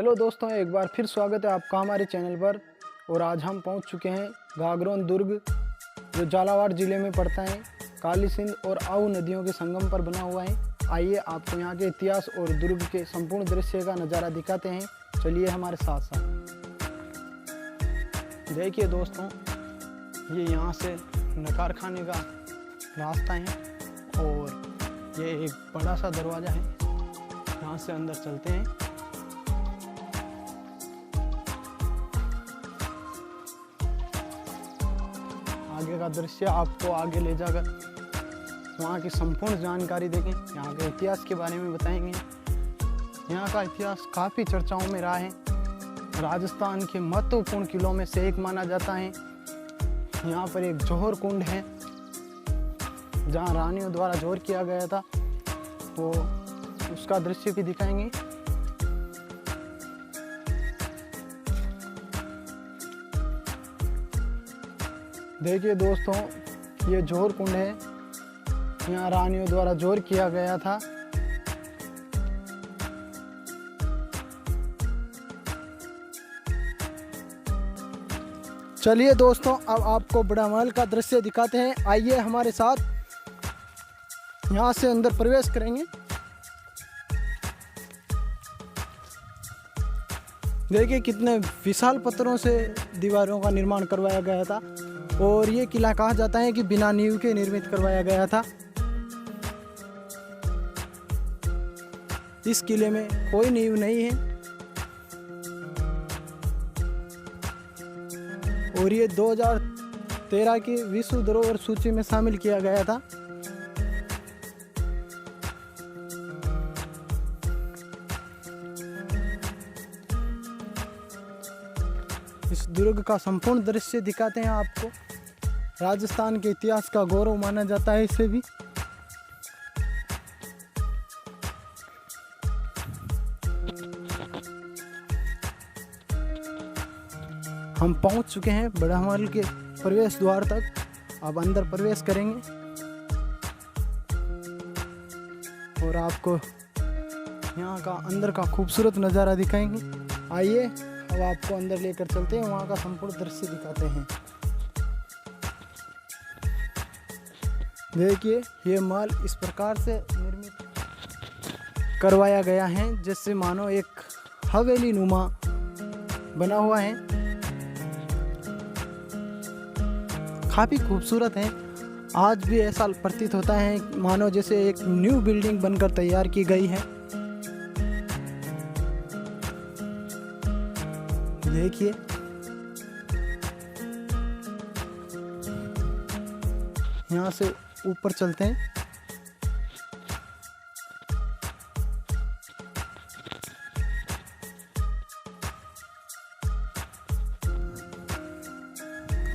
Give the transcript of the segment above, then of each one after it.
Hello दोस्तों, एक बार फिर स्वागत है आपका हमारे चैनल पर। और आज हम पहुंच चुके हैं गागरोन दुर्ग, जो झालावाड़ ज़िले में पड़ता है। काली सिंध और आऊ नदियों के संगम पर बना हुआ है। आइए आपको यहाँ के इतिहास और दुर्ग के संपूर्ण दृश्य का नज़ारा दिखाते हैं। चलिए हमारे साथ साथ। देखिए दोस्तों, ये यहाँ से नकार खाने का रास्ता है और ये एक बड़ा सा दरवाज़ा है। यहाँ से अंदर चलते हैं। आगे का दृश्य आपको आगे ले जाकर वहाँ की संपूर्ण जानकारी देंगे। यहाँ के इतिहास के बारे में बताएंगे। यहाँ का इतिहास काफ़ी चर्चाओं में रहा है। राजस्थान के महत्वपूर्ण किलों में से एक माना जाता है। यहाँ पर एक जौहर कुंड है, जहाँ रानियों द्वारा जौहर किया गया था। वो उसका दृश्य भी दिखाएंगे। देखिए दोस्तों, ये जौहर कुंड है। यहाँ रानियों द्वारा जौहर किया गया था। चलिए दोस्तों, अब आपको बड़ा महल का दृश्य दिखाते हैं। आइए हमारे साथ। यहाँ से अंदर प्रवेश करेंगे। देखिए कितने विशाल पत्थरों से दीवारों का निर्माण करवाया गया था। और ये किला कहा जाता है कि बिना नींव के निर्मित करवाया गया था। इस किले में कोई नींव नहीं है और ये 2013 की विश्व धरोहर सूची में शामिल किया गया था। इस दुर्ग का संपूर्ण दृश्य दिखाते हैं आपको। राजस्थान के इतिहास का गौरव माना जाता है इसे भी। हम पहुंच चुके हैं बड़ा महल के प्रवेश द्वार तक। अब अंदर प्रवेश करेंगे और आपको यहाँ का अंदर का खूबसूरत नज़ारा दिखाएंगे। आइए अब आपको अंदर लेकर चलते हैं, वहाँ का संपूर्ण दृश्य दिखाते हैं। देखिए ये महल इस प्रकार से निर्मित करवाया गया है जैसे मानो एक हवेली नुमा बना हुआ है। काफ़ी खूबसूरत है। आज भी ऐसा प्रतीत होता है मानो जैसे एक न्यू बिल्डिंग बनकर तैयार की गई है। देखिए यहाँ से ऊपर चलते हैं।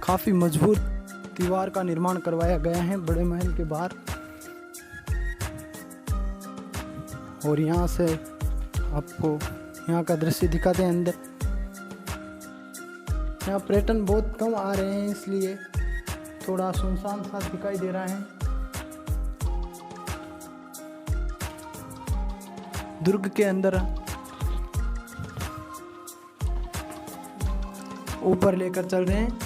काफी मजबूत दीवार का निर्माण करवाया गया है बड़े महल के बाहर। और यहाँ से आपको यहाँ का दृश्य दिखाते हैं अंदर। यहाँ पर्यटन बहुत कम आ रहे हैं, इसलिए थोड़ा सुनसान सा दिखाई दे रहा है। दुर्ग के अंदर ऊपर लेकर चल रहे हैं।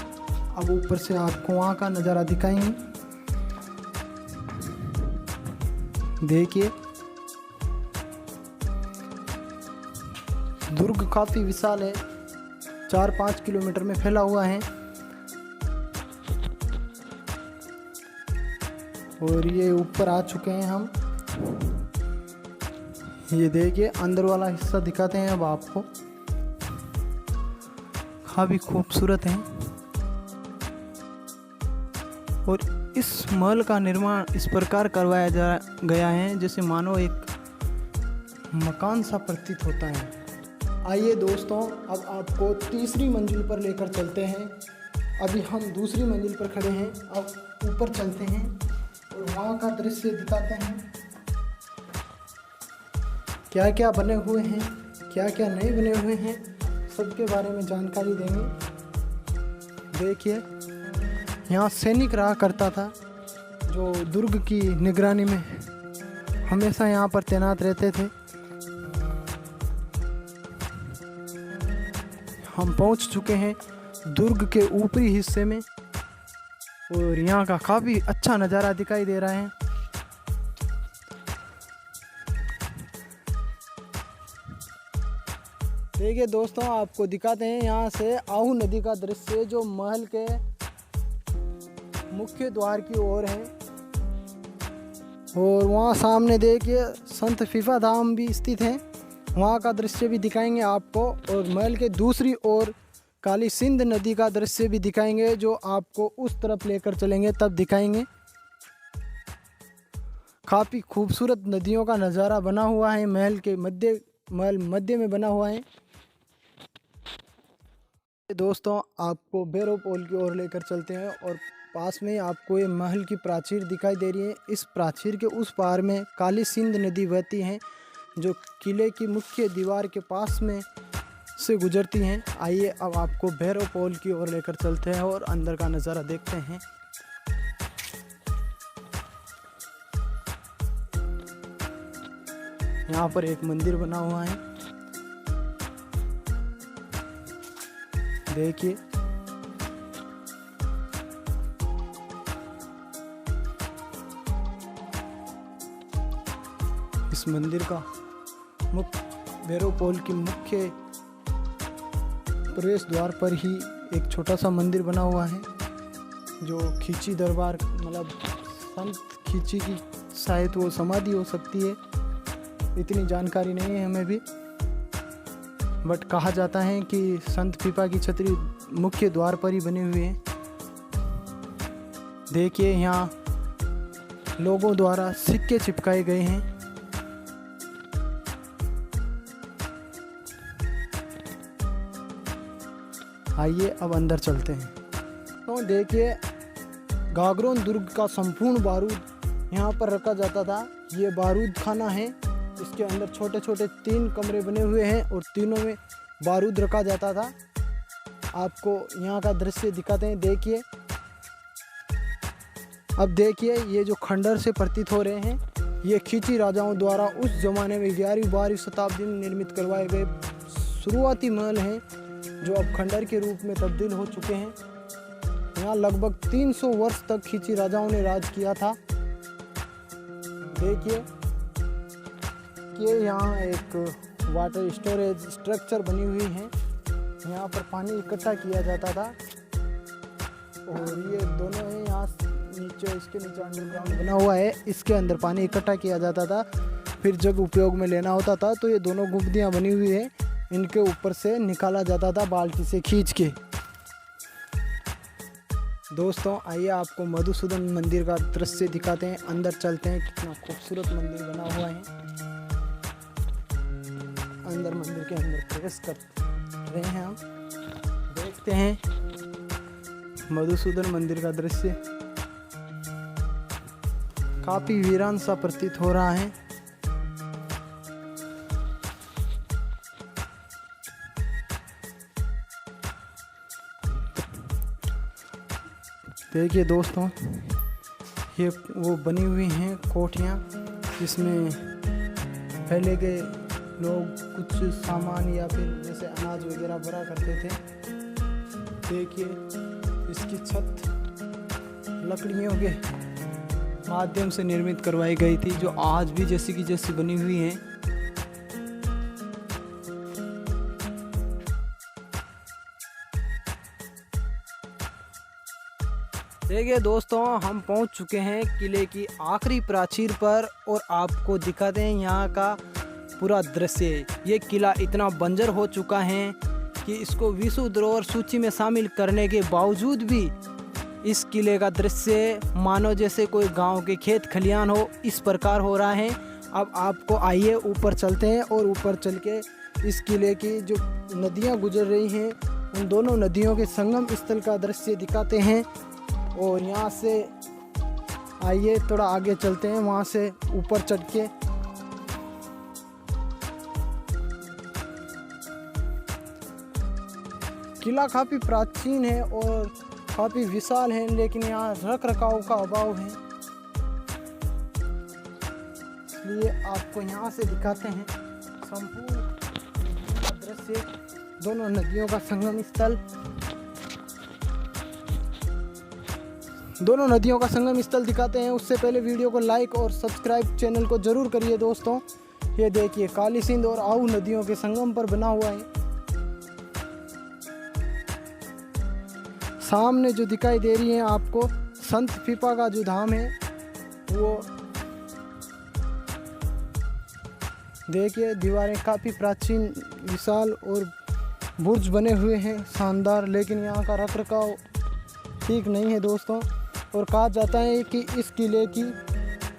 अब ऊपर से आपको वहाँ का नज़ारा दिखाएंगे। देखिए दुर्ग काफ़ी विशाल है, 4-5 किलोमीटर में फैला हुआ है। और ये ऊपर आ चुके हैं हम। ये देखिए अंदर वाला हिस्सा दिखाते हैं अब आपको। काफ़ी खूबसूरत है। और इस महल का निर्माण इस प्रकार करवाया गया है जैसे मानो एक मकान सा प्रतीत होता है। आइए दोस्तों, अब आपको तीसरी मंजिल पर लेकर चलते हैं। अभी हम दूसरी मंजिल पर खड़े हैं। अब ऊपर चलते हैं और वहाँ का दृश्य दिखाते हैं। क्या क्या बने हुए हैं, क्या क्या नहीं बने हुए हैं, सबके बारे में जानकारी देंगे। देखिए यहाँ सैनिक रहा करता था जो दुर्ग की निगरानी में हमेशा यहाँ पर तैनात रहते थे। हम पहुंच चुके हैं दुर्ग के ऊपरी हिस्से में और यहाँ का काफ़ी अच्छा नज़ारा दिखाई दे रहा है। देखिए दोस्तों, आपको दिखाते हैं यहाँ से आहू नदी का दृश्य जो महल के मुख्य द्वार की ओर है। और वहाँ सामने देखिए संत फीफा धाम भी स्थित है, वहाँ का दृश्य भी दिखाएंगे आपको। और महल के दूसरी ओर काली सिंध नदी का दृश्य भी दिखाएंगे, जो आपको उस तरफ लेकर चलेंगे तब दिखाएंगे। काफ़ी खूबसूरत नदियों का नज़ारा बना हुआ है, महल मध्य में बना हुआ है। दोस्तों, आपको भैरव पोल की ओर लेकर चलते हैं और पास में आपको ये महल की प्राचीर दिखाई दे रही है। इस प्राचीर के उस पार में काली सिंध नदी बहती है, जो किले की मुख्य दीवार के पास में से गुजरती हैं। आइए अब आपको भैरव पोल की ओर लेकर चलते हैं और अंदर का नज़ारा देखते हैं। यहाँ पर एक मंदिर बना हुआ है, देखिए। इस मंदिर का भैरव पोल की मुख्य प्रवेश द्वार पर ही एक छोटा सा मंदिर बना हुआ है, जो खींची दरबार मतलब संत खींची की शायद वो समाधि हो सकती है, इतनी जानकारी नहीं है हमें भी। बट कहा जाता है कि संत फीफा की छतरी मुख्य द्वार पर ही बनी हुई है। देखिए यहाँ लोगों द्वारा सिक्के चिपकाए गए हैं। आइए अब अंदर चलते हैं। तो देखिए गागरोन दुर्ग का संपूर्ण बारूद यहाँ पर रखा जाता था। ये बारूद खाना है, इसके अंदर छोटे छोटे 3 कमरे बने हुए हैं और तीनों में बारूद रखा जाता था। आपको यहाँ का दृश्य दिखाते हैं, देखिए। अब देखिए ये जो खंडर से प्रतीत हो रहे हैं, ये खींची राजाओं द्वारा उस जमाने में 11वीं शताब्दी में निर्मित करवाए गए शुरुआती महल हैं, जो अब खंडर के रूप में तब्दील हो चुके हैं। यहाँ लगभग 300 वर्ष तक खींची राजाओं ने राज किया था। देखिए कि यहाँ एक वाटर स्टोरेज स्ट्रक्चर बनी हुई है, यहाँ पर पानी इकट्ठा किया जाता था। और ये दोनों है, यहाँ नीचे इसके नीचे अंडरग्राउंड बना हुआ है, इसके अंदर पानी इकट्ठा किया जाता था। फिर जब उपयोग में लेना होता था तो ये दोनों गुंबदियाँ बनी हुई है, इनके ऊपर से निकाला जाता था बाल्टी से खींच के। दोस्तों आइए आपको मधुसूदन मंदिर का दृश्य दिखाते हैं, अंदर चलते हैं। कितना खूबसूरत मंदिर बना हुआ है। अंदर मंदिर के अंदर प्रवेश कर रहे हैं हम, देखते हैं मधुसूदन मंदिर का दृश्य। काफी वीरान सा प्रतीत हो रहा है। देखिए दोस्तों, ये वो बनी हुई हैं कोठियाँ, जिसमें पहले के लोग कुछ सामान या फिर जैसे अनाज वगैरह भरा करते थे। देखिए इसकी छत लकड़ियों के माध्यम से निर्मित करवाई गई थी, जो आज भी जैसी की जैसी बनी हुई हैं। देखिए दोस्तों, हम पहुंच चुके हैं किले की आखिरी प्राचीर पर और आपको दिखाते हैं यहाँ का पूरा दृश्य। ये किला इतना बंजर हो चुका है कि इसको विश्व धरोहर सूची में शामिल करने के बावजूद भी इस किले का दृश्य मानो जैसे कोई गांव के खेत खलियान हो, इस प्रकार हो रहा है। अब आपको आइए ऊपर चलते हैं और ऊपर चल के इस किले की जो नदियाँ गुजर रही हैं, उन दोनों नदियों के संगम स्थल का दृश्य दिखाते हैं। और यहाँ से आइए थोड़ा आगे चलते हैं, वहाँ से ऊपर चढ़ के किला काफ़ी प्राचीन है और काफ़ी विशाल है, लेकिन यहाँ रख रखाव का अभाव है, इसलिए आपको यहाँ से दिखाते हैं संपूर्ण दृश्य। दोनों नदियों का संगम स्थल। दोनों नदियों का संगम स्थल दिखाते हैं। उससे पहले वीडियो को लाइक और सब्सक्राइब चैनल को जरूर करिए दोस्तों। ये देखिए काली सिंध और आहू नदियों के संगम पर बना हुआ है। सामने जो दिखाई दे रही है आपको संत फीपा का जो धाम है वो देखिए, दीवारें काफ़ी प्राचीन विशाल और बुर्ज बने हुए हैं शानदार, लेकिन यहाँ का रखरखाव ठीक नहीं है दोस्तों। और कहा जाता है कि इस किले की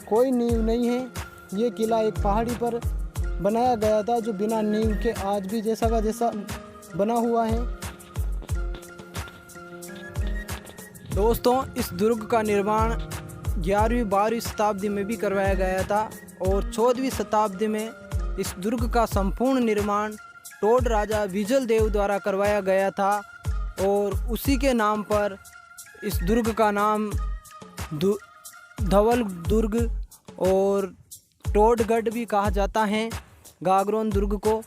कोई नींव नहीं है। ये किला एक पहाड़ी पर बनाया गया था जो बिना नींव के आज भी जैसा का जैसा बना हुआ है। दोस्तों इस दुर्ग का निर्माण 11वीं-12वीं शताब्दी में भी करवाया गया था और 14वीं शताब्दी में इस दुर्ग का संपूर्ण निर्माण टोड राजा विजल देव द्वारा करवाया गया था और उसी के नाम पर इस दुर्ग का नाम धवल दुर्ग और टोडगढ़ भी कहा जाता है, गागरोन दुर्ग को।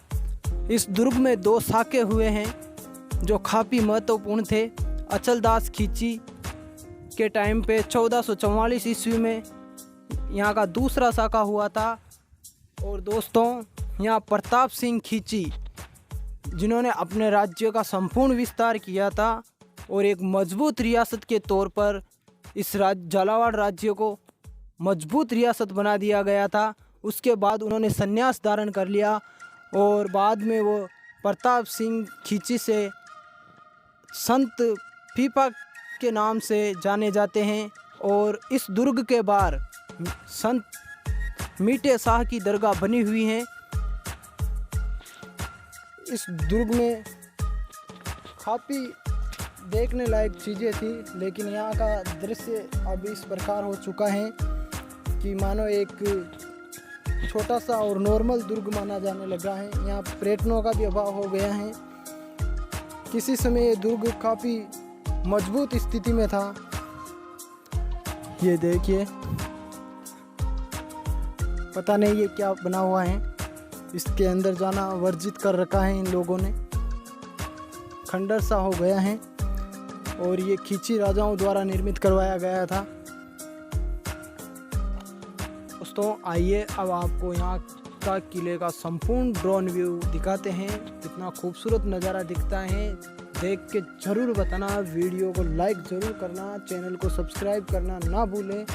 इस दुर्ग में 2 साके हुए हैं जो काफ़ी महत्वपूर्ण थे। अचलदास खींची के टाइम पे 1444 ईस्वी में यहाँ का दूसरा साका हुआ था। और दोस्तों यहाँ प्रताप सिंह खींची जिन्होंने अपने राज्य का संपूर्ण विस्तार किया था और एक मजबूत रियासत के तौर पर इस झालावाड़ राज्य को मजबूत रियासत बना दिया गया था। उसके बाद उन्होंने संन्यास धारण कर लिया और बाद में वो प्रताप सिंह खींची से संत फीपा के नाम से जाने जाते हैं। और इस दुर्ग के बाहर संत मीठे शाह की दरगाह बनी हुई है। इस दुर्ग में काफ़ी देखने लायक चीज़ें थी, लेकिन यहाँ का दृश्य अब इस प्रकार हो चुका है कि मानो एक छोटा सा और नॉर्मल दुर्ग माना जाने लगा है। यहाँ पर्यटकों का भी अभाव हो गया है। किसी समय ये दुर्ग काफ़ी मजबूत स्थिति में था। ये देखिए, पता नहीं ये क्या बना हुआ है, इसके अंदर जाना वर्जित कर रखा है इन लोगों ने, खंडर सा हो गया है और ये खींची राजाओं द्वारा निर्मित करवाया गया था। दोस्तों आइए अब आपको यहाँ का किले का संपूर्ण ड्रोन व्यू दिखाते हैं। कितना खूबसूरत नज़ारा दिखता है, देख के ज़रूर बताना। वीडियो को लाइक ज़रूर करना, चैनल को सब्सक्राइब करना ना भूलें।